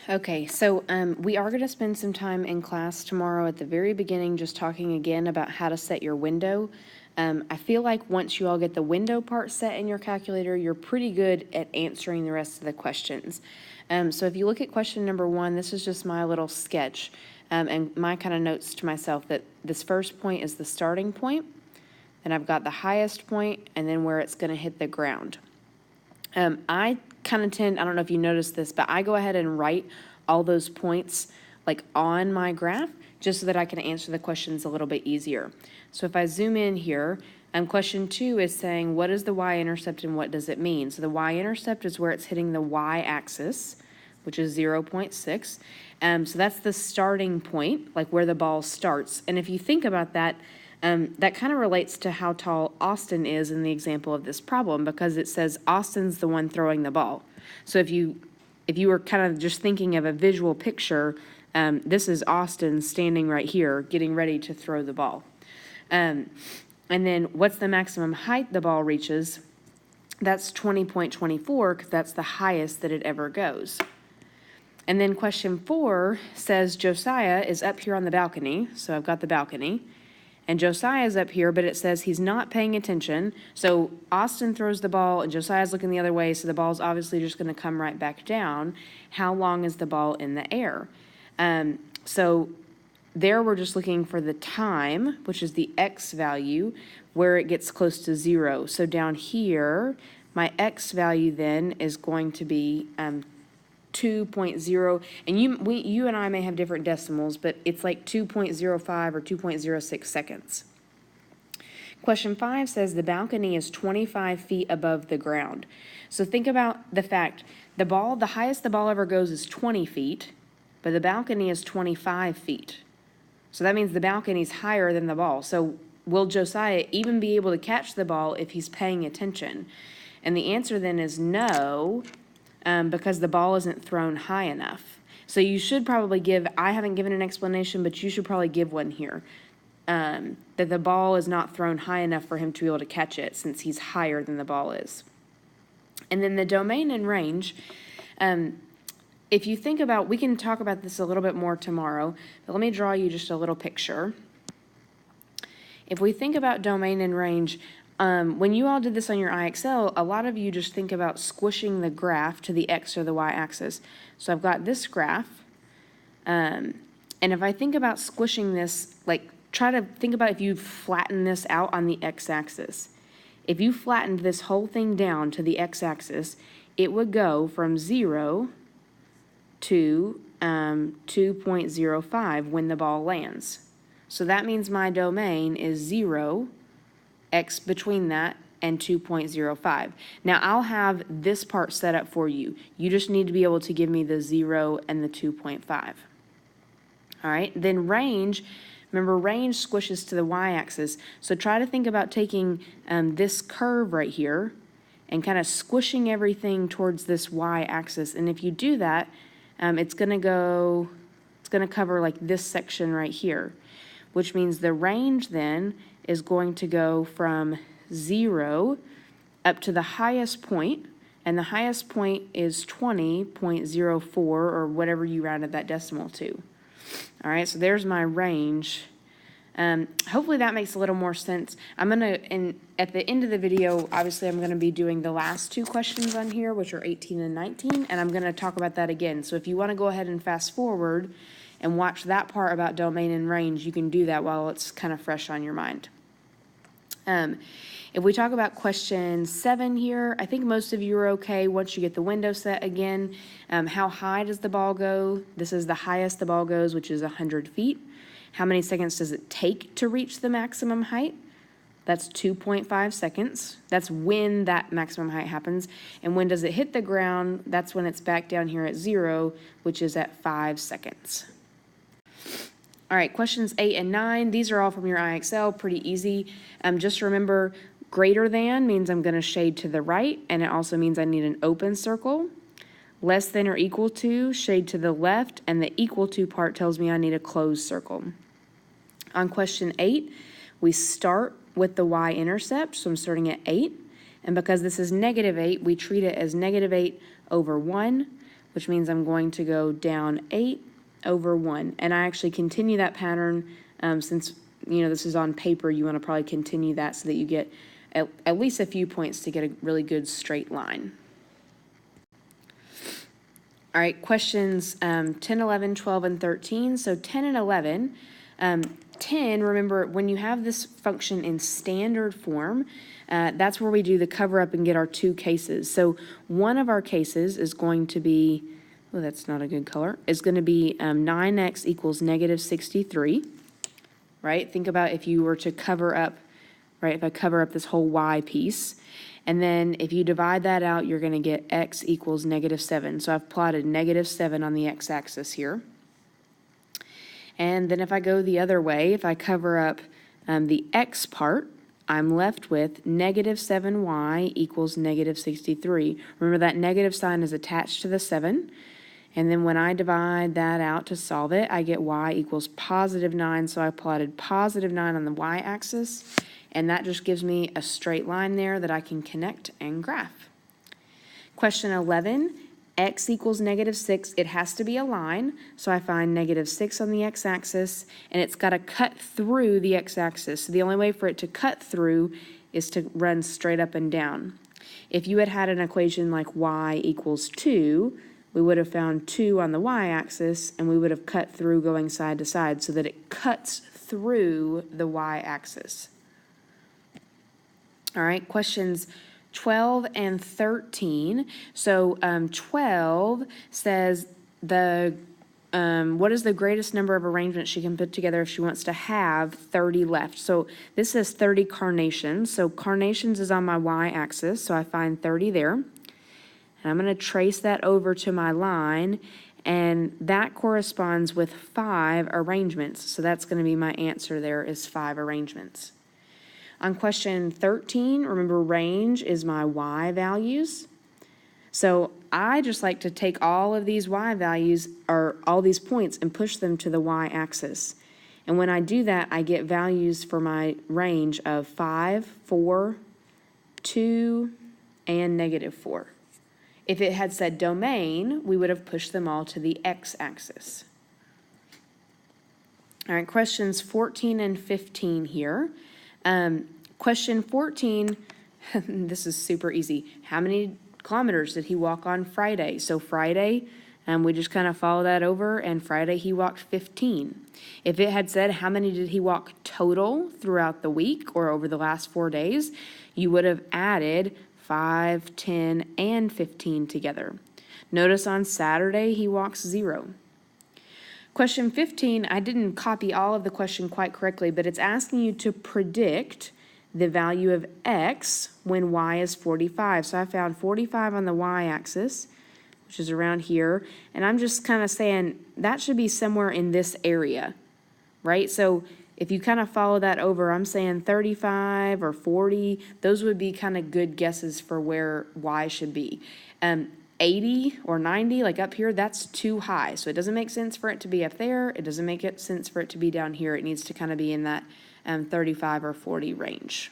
Okay, so we are going to spend some time in class tomorrow at the very beginning just talking again about how to set your window. I feel like once you all get the window part set in your calculator, you're pretty good at answering the rest of the questions. So if you look at question number 1, this is just my little sketch and my kind of notes to myself that this first point is the starting point, and I've got the highest point and then where it's going to hit the ground. I kind of tend, I don't know if you noticed this, but I go ahead and write all those points like on my graph just so that I can answer the questions a little bit easier. So if I zoom in here, question 2 is saying, what is the y-intercept and what does it mean? So the y-intercept is where it's hitting the y-axis, which is 0.6. So that's the starting point, like where the ball starts. And if you think about that, that kind of relates to how tall Austin is in the example of this problem, because it says Austin's the one throwing the ball. So if you were kind of just thinking of a visual picture, this is Austin standing right here getting ready to throw the ball. And then what's the maximum height the ball reaches? That's 20.24 because that's the highest that it ever goes. And then question 4 says Josiah is up here on the balcony. So I've got the balcony. And Josiah's up here, but it says he's not paying attention. So Austin throws the ball, and Josiah's looking the other way, so the ball's obviously just going to come right back down. How long is the ball in the air? So there we're just looking for the time, which is the x value, where it gets close to 0. So down here, my x value then is going to be 2.0, and you and I may have different decimals, but it's like 2.05 or 2.06 seconds. Question 5 says the balcony is 25 feet above the ground. So think about the fact the highest the ball ever goes is 20 feet, but the balcony is 25 feet. So that means the balcony is higher than the ball. So will Josiah even be able to catch the ball if he's paying attention? And the answer then is no, because the ball isn't thrown high enough. So you should probably give, I haven't given an explanation, but you should probably give one here, that the ball is not thrown high enough for him to be able to catch it since he's higher than the ball is. And then the domain and range, if you think about, we can talk about this a little bit more tomorrow, but let me draw you just a little picture. If we think about domain and range, when you all did this on your IXL, a lot of you just think about squishing the graph to the x or the y axis. So I've got this graph, and if I think about squishing this, like try to think about if you flatten this out on the x-axis. If you flattened this whole thing down to the x-axis, it would go from 0 to 2.05 when the ball lands. So that means my domain is 0, x between that, and 2.05. Now I'll have this part set up for you. You just need to be able to give me the 0 and the 2.5. All right, then range, remember range squishes to the y-axis. So try to think about taking this curve right here and kind of squishing everything towards this y-axis. And if you do that, it's going to cover like this section right here, which means the range then is going to go from 0 up to the highest point, and the highest point is 20.04 or whatever you rounded that decimal to. All right, so there's my range. Hopefully that makes a little more sense. I'm going to, and at the end of the video, obviously I'm going to be doing the last 2 questions on here, which are 18 and 19, and I'm going to talk about that again. So if you want to go ahead and fast forward and watch that part about domain and range, you can do that while it's kind of fresh on your mind. If we talk about question 7 here, I think most of you are okay once you get the window set again. How high does the ball go? This is the highest the ball goes, which is 100 feet. How many seconds does it take to reach the maximum height? That's 2.5 seconds. That's when that maximum height happens. And when does it hit the ground? That's when it's back down here at 0, which is at 5 seconds. All right, questions 8 and 9, these are all from your IXL, pretty easy. Just remember, greater than means I'm going to shade to the right, and it also means I need an open circle. Less than or equal to, shade to the left, and the equal to part tells me I need a closed circle. On question 8, we start with the y-intercept, so I'm starting at 8, and because this is -8, we treat it as -8 over 1, which means I'm going to go down 8 over 1. And I actually continue that pattern since, this is on paper. You want to probably continue that so that you get at least a few points to get a really good straight line. All right, questions 10, 11, 12, and 13. So 10 and 11. 10, remember, when you have this function in standard form, that's where we do the cover up and get our two cases. So one of our cases is going to be, oh, that's not a good color, is going to be 9x equals negative 63, right? Think about if you were to cover up, right, if I cover up this whole y piece. And then if you divide that out, you're going to get x equals negative 7. So I've plotted negative 7 on the x-axis here. And then if I go the other way, if I cover up the x part, I'm left with negative 7y equals negative 63. Remember that negative sign is attached to the 7. And then when I divide that out to solve it, I get y equals positive 9. So I plotted positive 9 on the y-axis. And that just gives me a straight line there that I can connect and graph. Question 11, x equals negative 6. It has to be a line, so I find negative 6 on the x-axis, and it's got to cut through the x-axis. So the only way for it to cut through is to run straight up and down. If you had had an equation like y equals 2, we would have found 2 on the y-axis, and we would have cut through going side to side so that it cuts through the y-axis. All right, questions 12 and 13. So 12 says what is the greatest number of arrangements she can put together if she wants to have 30 left? So this says 30 carnations. So carnations is on my y-axis, so I find 30 there. And I'm going to trace that over to my line, and that corresponds with 5 arrangements. So that's going to be my answer there is 5 arrangements. On question 13, remember range is my y values. So I just like to take all of these y values, or all these points, and push them to the y-axis. And when I do that, I get values for my range of 5, 4, 2, and negative 4. If it had said domain, we would have pushed them all to the x-axis. All right, questions 14 and 15 here. Question 14, this is super easy. How many kilometers did he walk on Friday? So Friday, we just kind of follow that over, and Friday he walked 15. If it had said how many did he walk total throughout the week or over the last 4 days, you would have added 5, 10, and 15 together. Notice on Saturday he walks 0. Question 15, I didn't copy all of the question quite correctly, but it's asking you to predict the value of x when y is 45. So I found 45 on the y-axis, which is around here, and I'm just kind of saying that should be somewhere in this area, right? So if you kind of follow that over, I'm saying 35 or 40, those would be kind of good guesses for where y should be. 80 or 90, like up here, that's too high. So it doesn't make sense for it to be up there. It doesn't make sense for it to be down here. It needs to kind of be in that 35 or 40 range.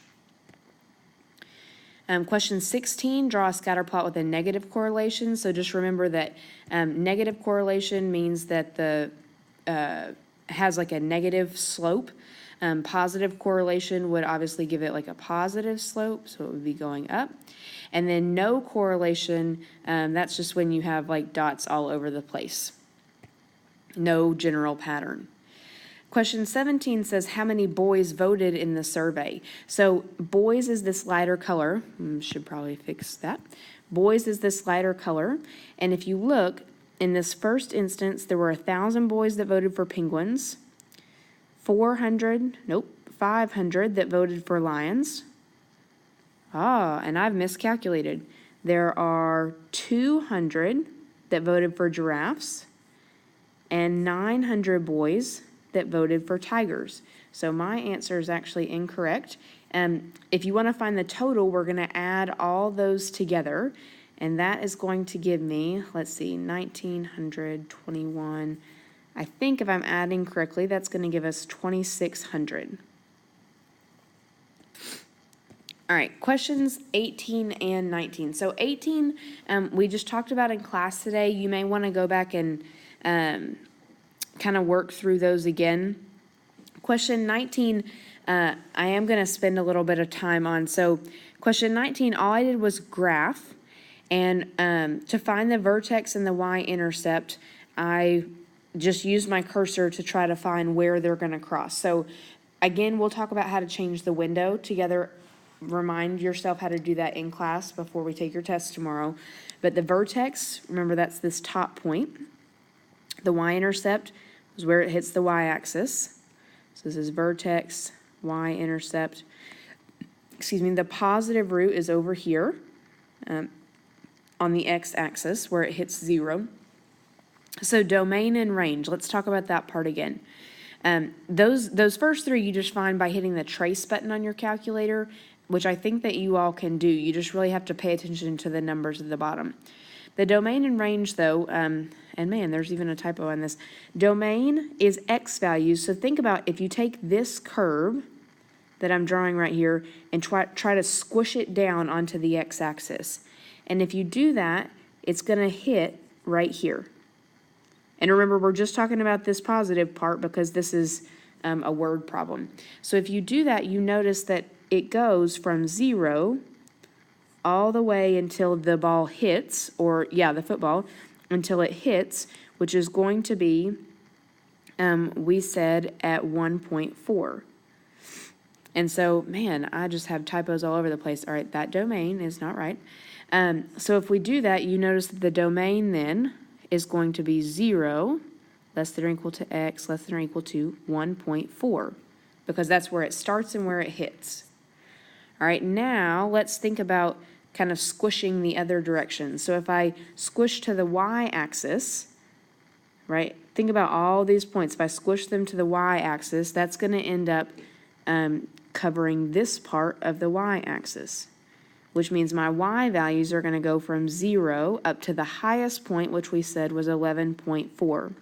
Question 16, draw a scatter plot with a negative correlation. So just remember that negative correlation means that the has like a negative slope. Positive correlation would obviously give it like a positive slope, so it would be going up. And then no correlation, that's just when you have like dots all over the place. No general pattern. Question 17 says, how many boys voted in the survey? So boys is this lighter color. Should probably fix that. Boys is this lighter color. And if you look, in this first instance, there were 1,000 boys that voted for penguins, 500 that voted for lions. And I've miscalculated. There are 200 that voted for giraffes and 900 boys that voted for tigers. So my answer is actually incorrect. If you want to find the total, we're going to add all those together, and that is going to give me, let's see, 1,921. I think if I'm adding correctly, that's going to give us 2,600. All right, questions 18 and 19. So 18, we just talked about in class today. You may want to go back and kind of work through those again. Question 19, I am going to spend a little bit of time on. So question 19, all I did was graph. And to find the vertex and the y-intercept, I just used my cursor to try to find where they're going to cross. So again, we'll talk about how to change the window together. Remind yourself how to do that in class before we take your test tomorrow. But the vertex, remember that's this top point. The y-intercept is where it hits the y-axis. So this is vertex, y-intercept. Excuse me, the positive root is over here on the x-axis where it hits 0. So domain and range, let's talk about that part again. Those first three you just find by hitting the trace button on your calculator, which I think that you all can do. You just really have to pay attention to the numbers at the bottom. The domain and range though, and man, there's even a typo on this. Domain is x values, so think about if you take this curve that I'm drawing right here and try to squish it down onto the x-axis. And if you do that, it's gonna hit right here. And remember, we're just talking about this positive part because this is a word problem. So if you do that, you notice that it goes from 0 all the way until the ball hits, or yeah, the football, until it hits, which is going to be, we said, at 1.4. And so, man, I just have typos all over the place. All right, that domain is not right. So if we do that, you notice that the domain then is going to be 0 less than or equal to x less than or equal to 1.4, because that's where it starts and where it hits. All right, now let's think about kind of squishing the other direction. So if I squish to the y-axis, right, think about all these points. If I squish them to the y-axis, that's going to end up covering this part of the y-axis, which means my y values are going to go from 0 up to the highest point, which we said was 11.4.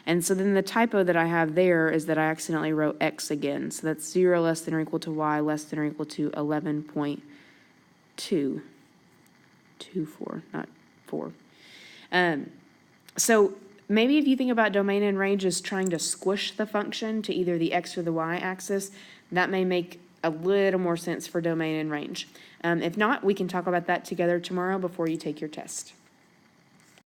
And so then the typo that I have there is that I accidentally wrote x again. So that's 0 less than or equal to y less than or equal to 11.2. 24, not 4. So maybe if you think about domain and range as trying to squish the function to either the x or the y-axis, that may make a little more sense for domain and range. If not, we can talk about that together tomorrow before you take your test.